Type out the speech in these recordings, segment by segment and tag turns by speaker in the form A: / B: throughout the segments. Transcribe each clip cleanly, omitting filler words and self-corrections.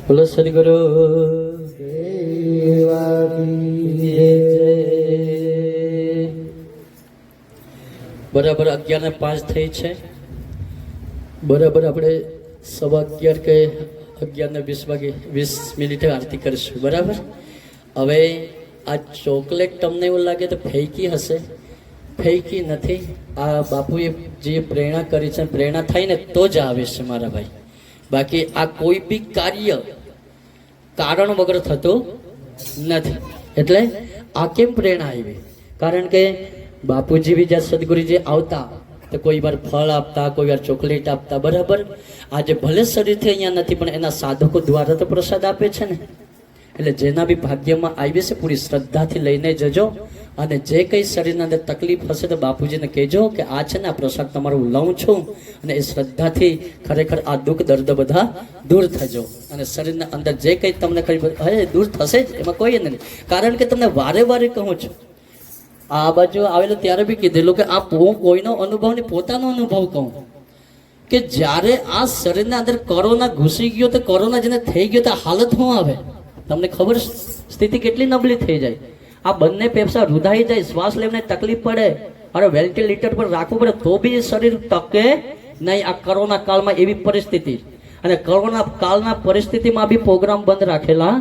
A: બોલો સદગુરુ બરાબર 11:05 થઈ છે. બરાબર આપણે 11:15 કે 11:20 વાગે 20 મિનિટે આરતી કરીશું. બરાબર. હવે આ ચોકલેટ તમને એવું લાગે તો ફેંકી હશે, ફેંકી નથી. આ બાપુએ જે પ્રેરણા કરી છે, પ્રેરણા થાય ને તો જ આવે છે મારા ભાઈ. બાકી આ કોઈ બી કાર્ય કારણ વગર થતું નથી. એટલે આ કેમ પ્રેરણા આવી? કારણ કે બાપુજી બી જ્યાં સદગુરુજી આવતા તો કોઈ વાર ફળ આપતા, કોઈ વાર ચોકલેટ આપતા. બરાબર. આજે ભલે શરીરથી અહીંયા નથી પણ એના સાધકો દ્વારા તો પ્રસાદ આપે છે ને. એટલે જેના બી ભાગ્યમાં આવી છે પૂરી શ્રદ્ધાથી લઈને જજો. અને જે કંઈ શરીરના અંદર તકલીફ હશે તો બાપુજીને કહેજો કે આ છે ને આ પ્રસાદ તમારું લઉં છું, અને એ શ્રદ્ધાથી ખરેખર આ દુઃખ દર્દ બધા દૂર થજો. અને શરીરના અંદર જે કંઈ તમને હે દૂર થશે જ, એમાં કોઈ નથી. કારણ કે તમને વારે વારે કહું છું, આ બાજુ આવેલો ત્યારે બી કીધેલું કે આ હું કોઈનો અનુભવ નહીં, પોતાનો અનુભવ કહું કે જ્યારે આ શરીરના અંદર કોરોના ઘૂસી ગયો તો કોરોના જેને થઈ ગયો તો હાલત શું આવે તમને ખબર? સ્થિતિ કેટલી નબળી થઈ જાય. આ બંને ફેફસા રૂધાઈ જાય, શ્વાસ લેવાને તકલીફ પડે, અરે વેન્ટિલેટર પર રાખવું પડે તો બી શરીર ટકે નહીં. આ કોરોના કાળમાં એવી પરિસ્થિતિ, અને કોરોના કાળના પરિસ્થિતિમાં બી પ્રોગ્રામ બંધ રાખેલા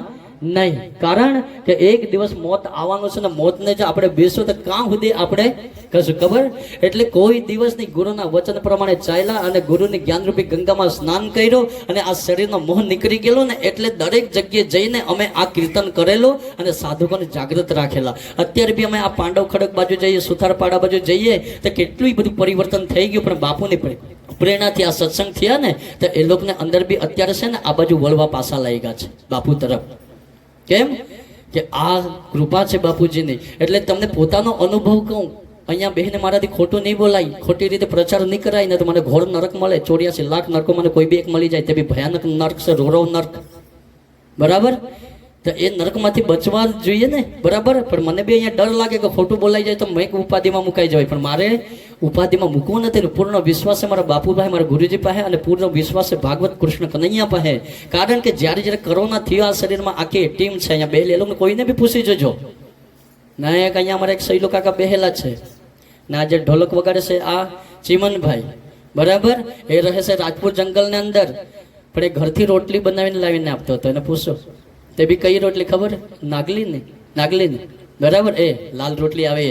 A: નહીં. કારણ કે એક દિવસ મોત આવવાનું છે ને મોતને જો આપણે બેસો તો કાં સુધી આપણે કશું ખબર. એટલે કોઈ દિવસની ગુરુના વચન પ્રમાણે ચાલ્યા અને ગુરુની જ્ઞાનરૂપી ગંગામાં સ્નાન કર્યું અને આ શરીરનો મોહ નીકળી ગયેલો ને એટલે દરેક જગ્યાએ જઈને અમે આ કીર્તન કરેલું અને સાધકોને જાગૃત રાખેલા. અત્યારે બી અમે આ પાંડવ ખડક બાજુ જઈએ, સુથારપાડા બાજુ જઈએ તો કેટલું બધું પરિવર્તન થઈ ગયું. પણ બાપુની પ્રેરણાથી આ સત્સંગ થયા ને તો એ લોકોને અંદર બી અત્યારે છે ને આ બાજુ વળવા પાછા લાગ્યા છે બાપુ તરફ. કેમ કે આ કૃપા છે બાપુજીની. એટલે તમને પોતાનો અનુભવ કહું, અહીંયા બહેને મારાથી ખોટું નહીં બોલાય, ખોટી રીતે પ્રચાર નહીં કરાય ને તો મને ઘોર નરક મળે. 84 લાખ નરકો મને કોઈ બી એક મળી જાય તે બી ભયાનક નરક છે, રોરવ નરક. બરાબર. તો એ નરકમાંથી બચવા જોઈએ ને. બરાબર. પણ મને બી અહીંયા ડર લાગે કે ખોટું બોલાઈ જાય તો મેં ઉપાધિમાં મુકાઈ જવાય. પણ મારે ઉપાધિમાં મૂકવું નથી. પૂર્ણ વિશ્વાસ છે મારા બાપુ પાસે, મારા ગુરુજી પાસે, અને પૂર્ણ વિશ્વાસ છે ભાગવત કૃષ્ણ કનૈયા પાસે. કારણ કે જ્યારે જ્યારે કોરોના થયો આ શરીરમાં આખી ટીમ છે અહીંયા બેહેલી, એ લોકોને કોઈને બી પૂછી જજો. ના એક અહીંયા અમારા એક સૈલો કાકા બેહેલા છે ને આજે ઢોલક વગાડે છે આ ચીમનભાઈ. બરાબર. એ રહે છે રાજપુર જંગલની અંદર, પણ એ ઘરથી રોટલી બનાવીને લાવીને આપતો હતો. એને પૂછો તે બી કઈ રોટલી ખબર? નાગલીની. બરાબર. એ લાલ રોટલી આવે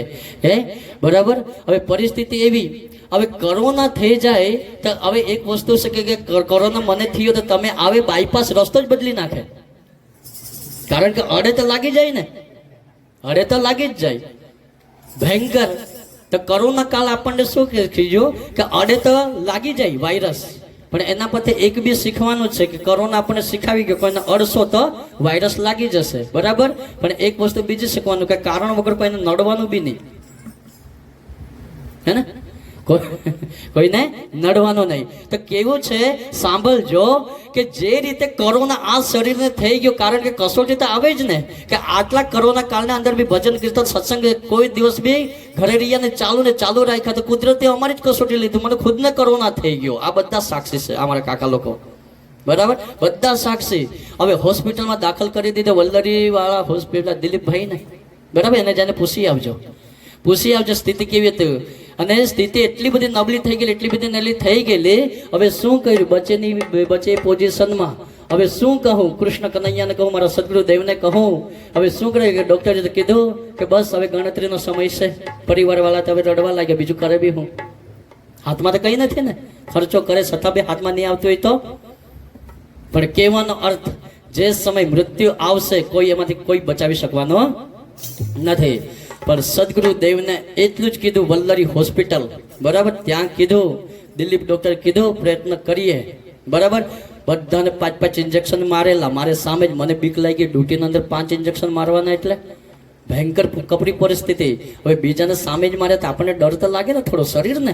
A: હે. બરાબર. હવે પરિસ્થિતિ એવી, હવે કોરોના થઈ જાય તો હવે એક વસ્તુ છે કે કોરોના મને થયો તો તમે આવે બાયપાસ રસ્તો જ બદલી નાખે. કારણ કે અડે તો લાગી જાય ને, અડે તો લાગી જ જાય ભયંકર. તો કોરોના કાળ આપણને શું કીધું કે અડે તો લાગી જાય વાયરસ. પણ એના પરથી એક બી શીખવાનું છે કે કોરોના આપણને શીખાવી ગયો કોઈને અડશો તો વાયરસ લાગી જશે. બરાબર. પણ એક વસ્તુ બીજી શીખવાનું કે કારણ વગર કોઈને નડવાનું બી નહીં. હે ને? કોઈને નડવાનું નહીં. તો કેવું છે સાંભળજો કે જે રીતે કોરોના આ શરીરને થઈ ગયો, કારણ કે કસોટી તો આવે જ ને કે આટલા કોરોના કાળના અંદર બી ભજન કીર્તન સત્સંગ કોઈ દિવસ બી ઘરે રહીને ચાલુ રાખ્યા તો કુદરતે અમારી જ કસોટી લીધું. મને ખુદને કોરોના થઈ ગયો. આ બધા સાક્ષી છે અમારા કાકા લોકો. બરાબર. બધા સાક્ષી. હવે હોસ્પિટલમાં દાખલ કરી દીધો વલ્લરી વાળા હોસ્પિટલ દિલીપભાઈ ને. બરાબર. એને જઈને પૂછી આવજો સ્થિતિ કેવી હતી. અને સ્થિતિ એટલી બધી નબળી થઈ ગયેલી, એટલી બધી નબળી થઈ ગયેલી. હવે શું કર્યું? બચે પોઝિશનમાં. હવે શું કહું? કૃષ્ણ કનૈયાને કહું, મારા સદગુરુદેવને કહું. હવે શું કરે કે ડૉક્ટરે કીધું કે બસ હવે ગણતરીનો સમય છે. પરિવારવાળા તો હવે રડવા લાગ્યા. બીજું કરે બી હું? હાથમાં તો કંઈ નથી ને. ખર્ચો કરે છતાં બી હાથમાં નહીં આવતું હોય તો. પણ કહેવાનો અર્થ જે સમય મૃત્યુ આવશે કોઈ એમાંથી કોઈ બચાવી શકવાનો નથી. પણ સદગુરુદેવને એટલું જ કીધું વલ્લરી હોસ્પિટલ. બરાબર. ત્યાં કીધું દિલીપ ડૉક્ટર કીધું પ્રયત્ન કરીએ. બરાબર. બધાને 5-5 ઇન્જેક્શન મારેલા. મારે સામે જ મને બીક લાગી ડ્યુટીની અંદર 5 ઇન્જેક્શન મારવાના એટલે ભયંકર કપરી પરિસ્થિતિ. હવે બીજાને સામે જ મારે તો આપણને ડર તો લાગે ને થોડો શરીરને.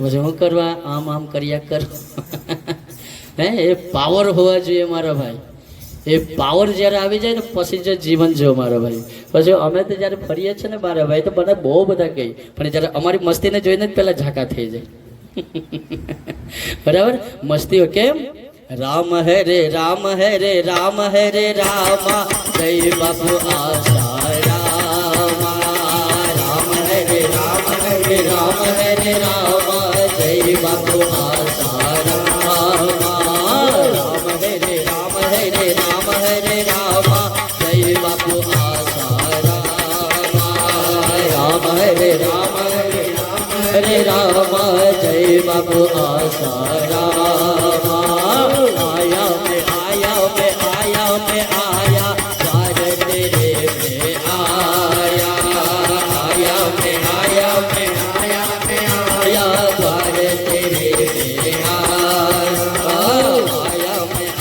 A: પછી હું કરવા આમ કર્યા કર હે એ પાવર હોવા જોઈએ મારા ભાઈ. એ પાવર જ્યારે આવી જાય ને પછી જે જીવન જેવો મારા ભાઈ. પછી અમે તો જ્યારે ફરીએ છીએ ને મારા ભાઈ તો મને બહુ બધા કહી, પણ જ્યારે અમારી મસ્તીને જોઈને જ પેલા ઝાકા થઈ જાય. બરાબર મસ્તીઓ કેમ? રામ હે રે રામ હે રે રામ હે રે રામા જય બાપુ આસારામા. રામ હે રે રામ હે રે રામ હે રે રામા જય બાપુ આસારામા. રામ હે રે રામ હે રે રામ હે રે રામા જય બાપુ આસારામા. રામ હે રે રામ હે રે હરે રામ જય બાપુ આસારામા. આયા મેં આયા દ્વાર તેરે મેં આયા. આયા મેં આયા દ્વાર તેરે મેં આયા. આયા મેં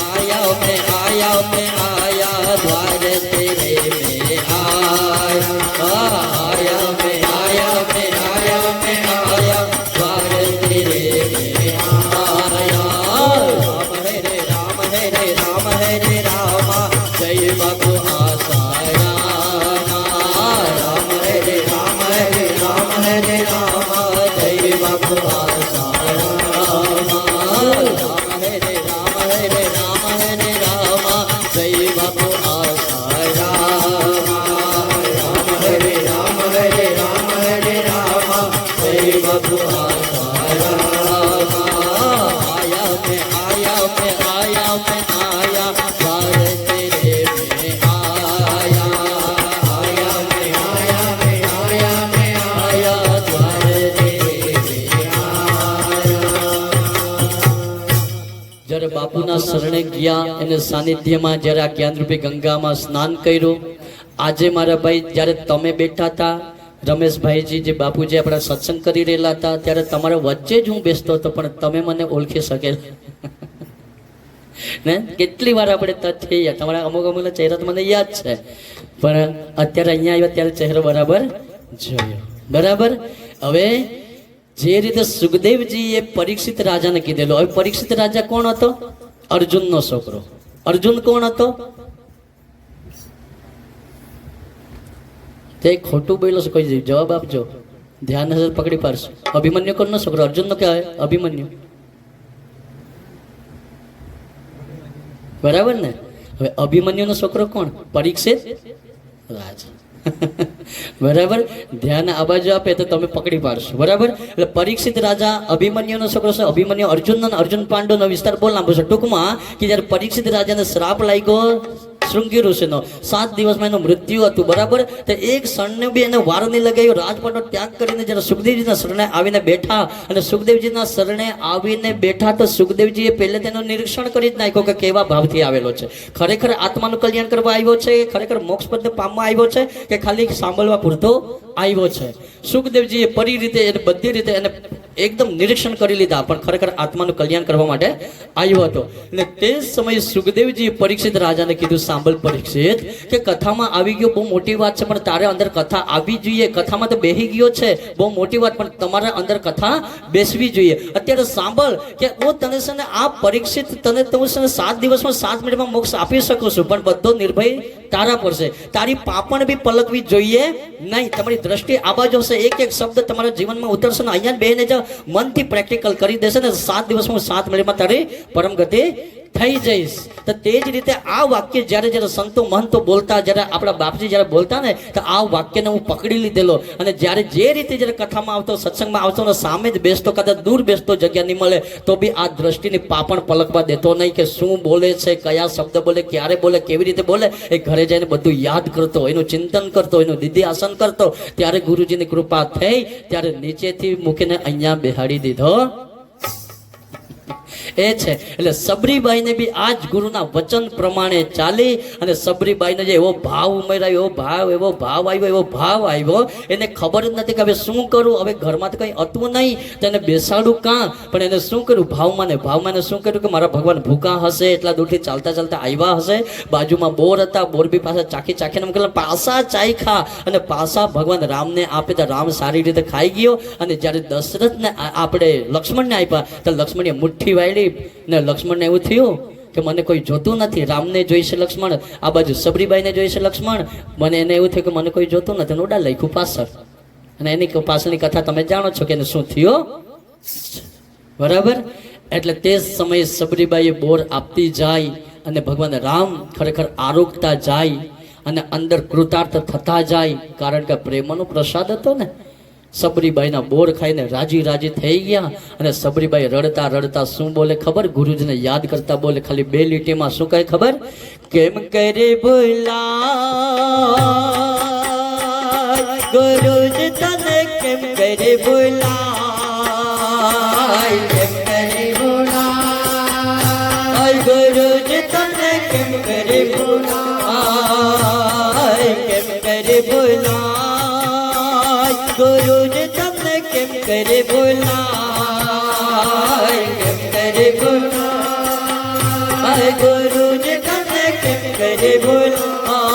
A: આયા દ્વાર તેરે મેં આયા. આયા મેં આયા દ્વાર તેરે મેં આયા. રામ હે રે રામ હે રે રામા જય બાપુ આસારામા. રામ હે રે રામ હે રે રામ હે રે રામા જય બાપુ આસારામા. રામ હે રે રામ હે રે રામ હે રે રામા જય બાપુ આસારામા. રામ હે રે રામ હે રે રામ હે રે રામા જય બાપુ આસારામા. આયા મેં આયા દ્વાર તેરે મેં આયા. આયા મેં આયા દ્વાર તેરે મેં આયા. જ્યારે બાપુના શરણે ગયા એને સાનિધ્યમાં જ્યારે આ જ્ઞાનરૂપી ગંગામાં સ્નાન કર્યું. આજે મારા ભાઈ જ્યારે તમે બેઠા હતા રમેશભાઈજી જે બાપુજી આપણા સત્સંગ કરી રહેલા હતા ત્યારે તમારા વચ્ચે જ હું બેસતો હતો, પણ તમે મને ઓળખી શકે ને? કેટલી વાર આપણે ટચ થઈ ગયા. તમારા અમુકના ચહેરા તો મને યાદ છે, પણ અત્યારે અહીંયા આવ્યા ત્યારે ચહેરો બરાબર જોયો. બરાબર. હવે જે રીતે સુખદેવજીએ પરીક્ષિત રાજાને કીધેલું, હવે પરીક્ષિત રાજા કોણ હતો? અર્જુનનો છોકરો. અર્જુન કોણ હતો? તે ખોટું બોલ્યો છે, કોઈ જવાબ આપજો. ધ્યાન હશે પકડી પાડશો. અભિમન્યુ કોણનો છોકરો? અર્જુનનો કહેવાય અભિમન્યુ. બરાબર ને? હવે અભિમન્યુનો છોકરો કોણ? પરીક્ષિત રાજા. બરાબર. ધ્યાન આ બાજુ આપે તો તમે પકડી પાડશો. બરાબર. એટલે પરીક્ષિત રાજા અભિમન્યુનો છોકરો છે. અભિમન્યુ અર્જુનનો અર્જુન પાંડવનો વિસ્તાર બોલ લાંબો છે. ટૂંકમાં કે જ્યારે પરીક્ષિત રાજાને શ્રાપ લાગ્યો શૃંગી ઋષિનો, 7 દિવસમાં એનું મૃત્યુ હતું. બરાબર. તો એક ક્ષણને બી એને વાર નહીં લગાવ્યો. રાજપાટનો ત્યાગ કરીને જ્યારે સુખદેવજીના શરણે આવીને બેઠા અને સુખદેવજીના શરણે આવીને બેઠા તો સુખદેવજીએ પહેલે તેનું નિરીક્ષણ કરી જ નાખ્યું કે કેવા ભાવથી આવેલો છે. ખરેખર આત્માનું કલ્યાણ કરવા આવ્યો છે, ખરેખર મોક્ષ પદને પામવા આવ્યો છે કે ખાલી સાંભળવા પૂરતો આવ્યો છે. સુખદેવજીએ પરી રીતે એને બધી રીતે એને એકદમ નિરીક્ષણ કરી લીધા, પણ ખરેખર આત્માનું કલ્યાણ કરવા માટે આવ્યો હતો. અને તે સમયે સુખદેવજીએ પરીક્ષિત રાજાને કીધું, સાંભળ પરીક્ષિત, કે કથામાં આવી ગયો બહુ મોટી વાત છે, પણ તારે અંદર કથા આવવી જોઈએ. કથામાં તો બેસી ગયો છે બહુ મોટી વાત, પણ તમારા અંદર કથા બેસવી જોઈએ. અત્યારે સાંભળ કે હું તને છે ને આ પરીક્ષિત તને તો હું 7 દિવસમાં 7 મિનિટમાં મોક્ષ આપી શકું છું, પણ બધો નિર્ભય તારા પર છે. તારી પાપણ બી પલકવી જોઈએ નહીં. તમારી દ્રષ્ટિ આ બાજુ હશે, એક એક શબ્દ તમારા જીવનમાં ઉતરશે ને અહીંયા બેને જ મનથી પ્રેક્ટિકલ કરી દેશે ને 7 દિવસમાં 7 મિનિટમાં તારી પરમ ગતિ થઈ જઈશ. તો તે જ રીતે આ વાક્ય જ્યારે જ્યારે સંતો મહંતો બોલતા, જ્યારે આપણા બાપજી જ્યારે બોલતા ને, તો આ વાક્યને હું પકડી લીધેલો. અને જ્યારે જે રીતે જ્યારે કથામાં આવતો, સત્સંગમાં આવતો ને સામે જ બેસતો, કદાચ દૂર બેસતો, જગ્યા નહીં મળે તો બી આ દ્રષ્ટિની પાપણ પલકવા દેતો નહીં કે શું બોલે છે, કયા શબ્દ બોલે, ક્યારે બોલે, કેવી રીતે બોલે. એ ઘરે જઈને બધું યાદ કરતો, એનું ચિંતન કરતો, એનું દિદ્ધિ આસન કરતો. ત્યારે ગુરુજીની કૃપા થઈ, ત્યારે નીચેથી મૂકીને અહીંયા બેહાડી દીધો. એ છે. એટલે સબરીબાઈને બી આ જ ગુરુના વચન પ્રમાણે ચાલી અને સબરીબાઈને જે એવો ભાવ ઉમેરાયો, એવો ભાવ આવ્યો, એને ખબર જ નથી કે હવે શું કરું. હવે ઘરમાં તો કંઈ હતું નહીં, તેને બેસાડું કાં, પણ એને શું કર્યું, ભાવમાં શું કર્યું કે મારા ભગવાન ભૂખા હશે, એટલા દૂરથી ચાલતા ચાલતા આવ્યા હશે, બાજુમાં બોર હતા, બોર બી પાસે ચાખીને મૂકેલા, પાસા ચાખ્યા અને પાસા ભગવાન રામને આપે તો રામ સારી રીતે ખાઈ ગયો. અને જ્યારે દશરથને આપણે લક્ષ્મણને આપ્યા તો લક્ષ્મણે મુઠ્ઠી વાળી ને લક્ષ્મણને એવું થયું કે મને કોઈ જોતું નથી, રામને જોઈશે લક્ષ્મણ, આ બાજુ સબરીબાઈને જોઈશે લક્ષ્મણ, મને એને એવું થયું કે મને કોઈ જોતું નથી, ઉડા લખ્યું પાછળ. અને એની પાછળની કથા તમે જાણો છો કે એને શું થયું, બરાબર. એટલે તે સમયે સબરીબાઈએ બોર આપતી જાય અને ભગવાન રામ ખરેખર આરોગતા જાય અને અંદર કૃતાર્થ થતા જાય, કારણ કે પ્રેમનો પ્રસાદ હતો ને. સબરીબાઈના બોર ખાઈને રાજી થઈ ગયા અને સબરીબાઈ રડતા શું બોલે ખબર, ગુરુજીને યાદ કરતા બોલે ખાલી 2 લીટીમાં શું કહે ખબર, કેમ કરે બોલા ગુરુજી તને કેમ કરે બોલા, કેમ કરે બોલા ગુરુજી તને કેમ કરે બોલા, કેમ કરે બોલા ગુરુજી તમને કેમ કરે બોલા, કેમ કરે બોલા ગુરુજી તમને કેમ કરે બોલા,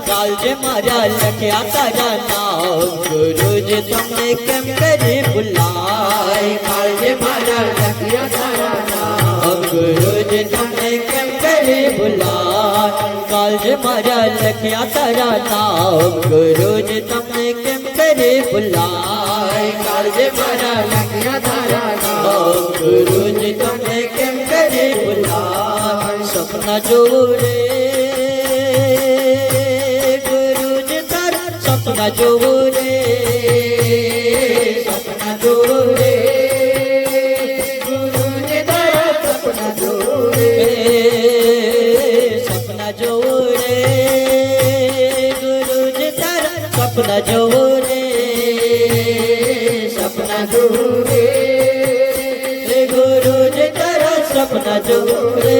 A: કાલજે મારા લખ્યા તારા નામ ગુરુજી તમને કેમ કરે બોલા, કાલજે મારા લખ્યા તારા નામ ગુરુજી તમને કેમ કરે બોલા, કાલજે મારા લખ્યા તારા નામ ગુરુજી તમને કેમ કરે બોલા, કાલજે મારા લખ્યા તારા નામ ગુરુજી તમને કેમ કરે બોલા, સપના જોરે ગુરુજી તારા સપના જોરે, સપના જોરે ગુરુજી તારા સપના જોરે, સપના જોરે ગુરુજી તારા સપના જોરે, સપના જોરે ગુરુજી તારા સપના જોરે,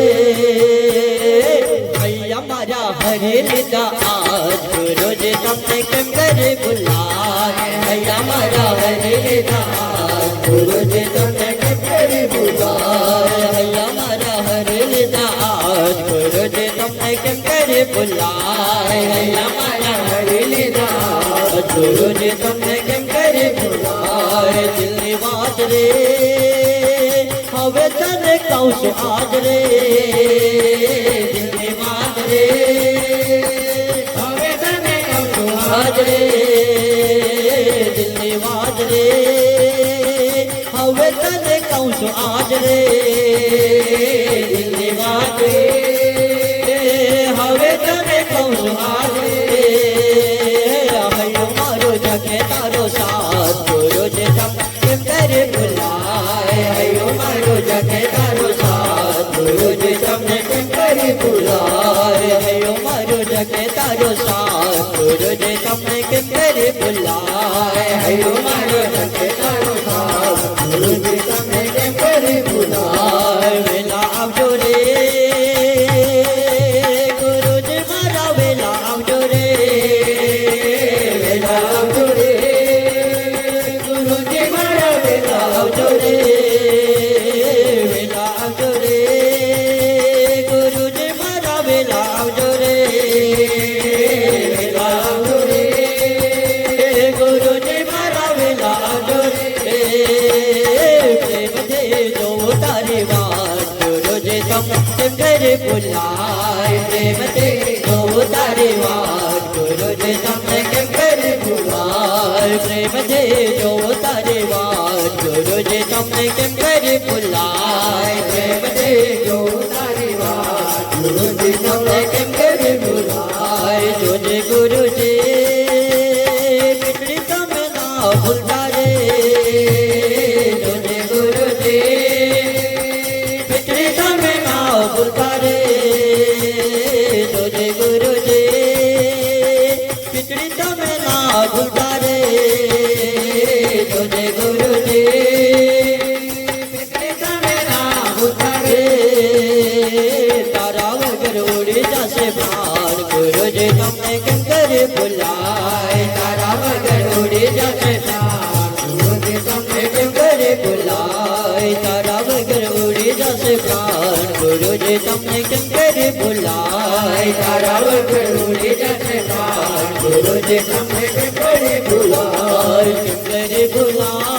A: ભૈયા મારા હરે લીધા આજ ગુરુજી તમને કેમ કરે બોલાય, ભૈયા મારા હરે લીધા આજ ગુરુજી તમને કેમ કરે બોલાય, ભૈયા મારા હરે લીધા આજ ગુરુજી તમને કેમ કરે બોલાય, ભૈયા મારા હરે લીધા આજ ગુરુજી તમને કેમ કરે બોલાય, દિલની વાત રે હવે તને કહું છું આજ રે, દિલની વાત રે હવે તને કહું છું આજ રે, દિલની વાત રે હવે તને કહું છું આજ રે, દિલની વાત રે હવે તને કહું છું આજ રે, હૈયો મારો જગે તારો સાથ ગુરુજી તમને કેમ કરે બોલાય, હૈયો મારો જગે તારો સાથ ગુરુજી તમને કેમ કરે બોલાય, હૈયો મારો જગે તારો સાથ ગુરુજી તમને કેમ કરે બોલાય, હૈયો મારો જગે તારો સાથ ગુરુજી તમને કેમ કરે બોલાય, વેલા આવજો રે ગુરુજી મારા વેલા આવજો રે, વેલા આવજો રે ગુરુજી મારા વેલા આવજો રે, વેલા આવજો રે ગુરુજી મારા વેલા આવજો રે, વેલા આવજો રે ગુરુજી મારા વેલા આવજો રે, પ્રેમથી જોઉં તારી વાત ગુરુજી તમને કેમ કરે બોલાય, પ્રેમથી જોઉં તારી વાત ગુરુજી તમને કેમ કરે બોલાય, પ્રેમથી જોઉં તારી વાત ગુરુજી તમને કેમ કરે બોલાય, પ્રેમથી જોઉં તારી વાત ગુરુજી તમને કેમ કરે બોલાય, જોજે ગુરુજી મીઠડી તમે ના ભૂલતા રે, જોજે ગુરુજી મીઠડી તમે ના ભૂલતા રે, જોજે ગુરુજી મીઠડી તમે ના ભૂલતા રે, જોજે ગુરુજી મીઠડી તમે ભૂલાય તારા વગર ઉડી જશે પ્રાણ ગુરુજી તમને કેમ કરે ભૂલાય તારા વગર ઉડી જશે પ્રાણ ગુરુજી તમને કેમ કરે ભૂલાય તારા વગર ઉડી જશે પ્રાણ ગુરુજી તમને કેમ કરે ભૂલાય કેમ કરે ભૂલાય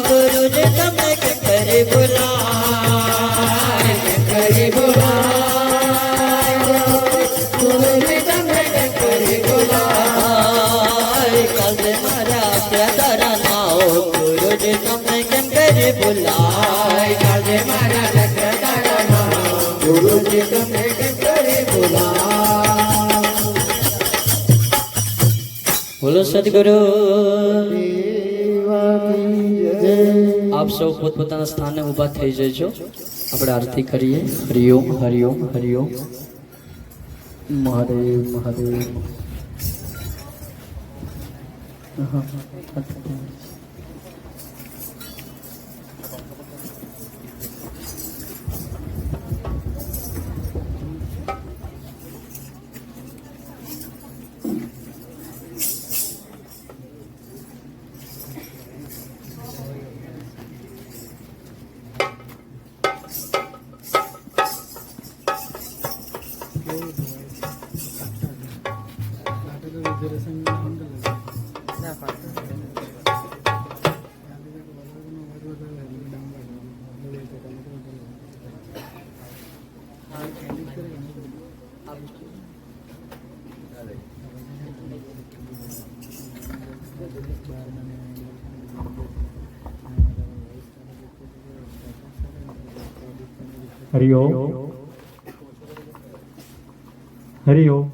A: ગુરુજી તમને કેમ કરે ભૂલાય કેમ કરે ભૂલાય ગુરુજી તમને કેમ કરે ભૂલાય કાલે મારા પ્યારા નાઓ ગુરુજી તમને કેમ કરે ભૂલાય કાલે મારા પ્યારા નાઓ ગુરુજી તમને કેમ કરે ભૂલાય બોલો સદગુરુ આપ સૌ પોતપોતાના સ્થાને ઊભા થઈ જજો આપણે આરતી કરીએ હરિઓમ હરિઓમ હરિઓમ મહાદેવ મહાદેવ
B: હરિઓમ હરિઓમ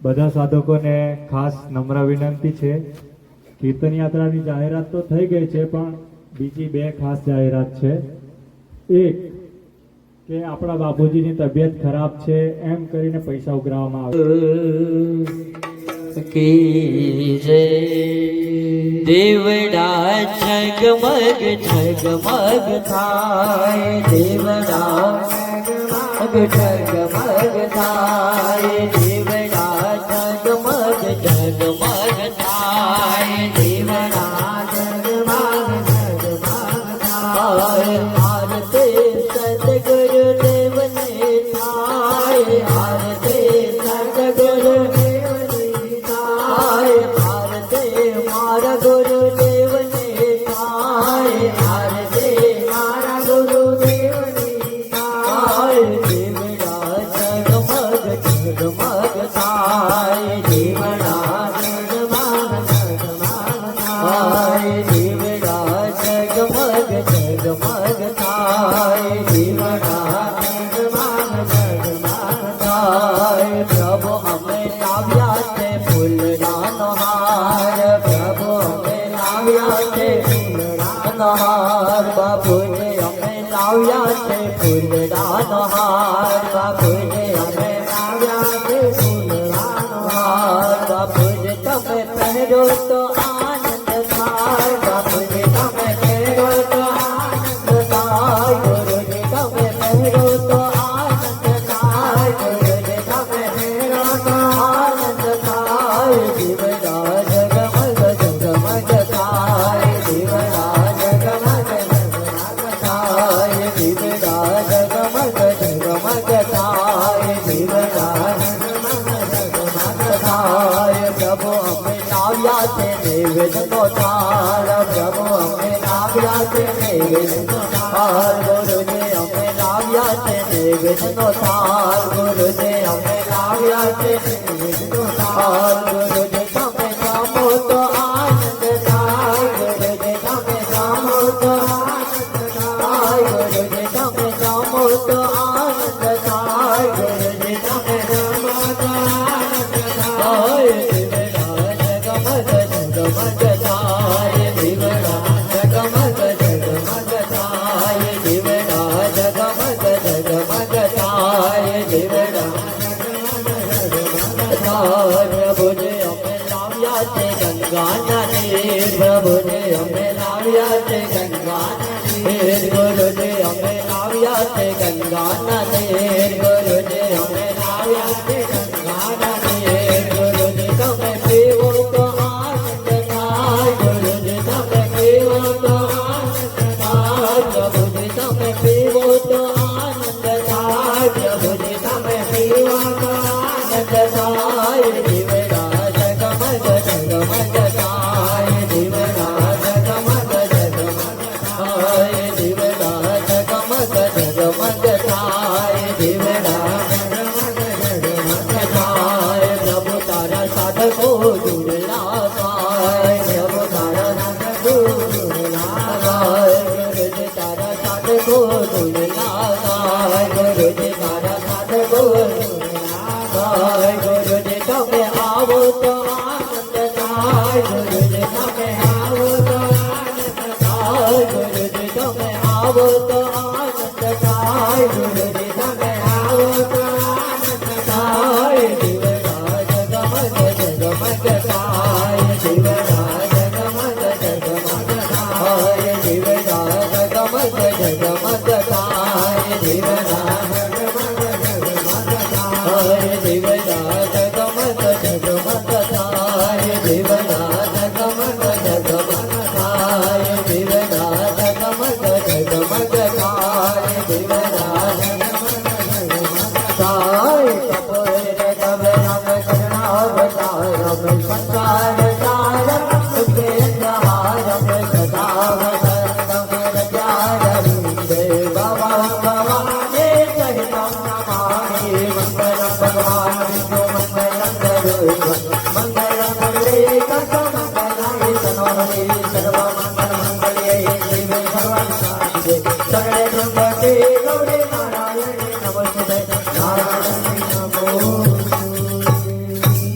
B: બધા સાધકોને ખાસ નમ્ર વિનંતી છે કીર્તન યાત્રાની જાહેરાત તો થઈ ગઈ છે પણ બીજી બે ખાસ જાહેરાત છે એક કે આપણા બાપુજીની તબિયત ખરાબ છે એમ કરીને પૈસા ઉઘરાવવામાં આવે
A: કી જય દેવડા જગમગ જગમગ થાય દેવડા જગમગ થાય દેવડા જગમગ જગમગ થાય દેવડા જગમગ જગમગ થાય આરતી સદગુરુ દેવને થાય આરતી સદગુરુ મારા ગુરુદેવને થાય આરતે મારા ગુરુદેવને થાય દેવડા જગમગ જગમગ થાય દેવડા જગમગ જગમગ થાય દેવડા જગમગ જગમગ થાય દેવડા જગમગ જગમગ થાય પ્રભુ અમે લાવ્યા છે ફૂલડાનો હાર પ્રભુ અમે લાવ્યા છે ફૂલડાનો હાર બાપુને અમે લાવ્યા છે ફૂલડાનો હાર બાપુને અમે લાવ્યા છે ફૂલડાનો હાર બાપુને તમે પહેરો તો આનંદ થાય બાપુને તમે પહેરો તો આનંદ થાય ગુરુને તમે પહેરો તો આનંદ થાય ગુરુને તમે પહેરો તો આનંદ થાય દેવડા જગમગ જગમગ થાય દેવડા જગમગ જગમગ થાય દેવડા જગમગ જગમગ થાય દેવડા જગમગ જગમગ થાય પ્રભુ અમે લાવ્યા છે નિવેદનો થાળ પ્રભુ અમે લાવ્યા છે નિવેદનો થાળ ગુરુજી અમે લાવ્યા છે નિવેદનો થાળ ગુરુજી અમે લાવ્યા છે નિવેદનો થાળ ગુરુજી તમે સામો તો આનંદ થાય ગુરુજી તમે સામો તો આનંદ થાય ગુરુજી તમે સામો તો આનંદ થાય ગુરુજી તમે સામો તો આનંદ થાય દેવડા જગમગ જગમગ થાય દેવડા જગમગ જગમગ થાય દેવડા જગમગ જગમગ થાય દેવડા પ્રભુને અમે લાવ્યા છે ગંગાના નીર પ્રભુને અમે લાવ્યા છે ગંગાના નીર ગુરુને અમે લાવ્યા છે ગંગાના નીર ગુરુને અમે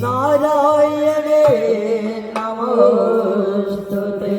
C: નારાયણે નમસ્તુતે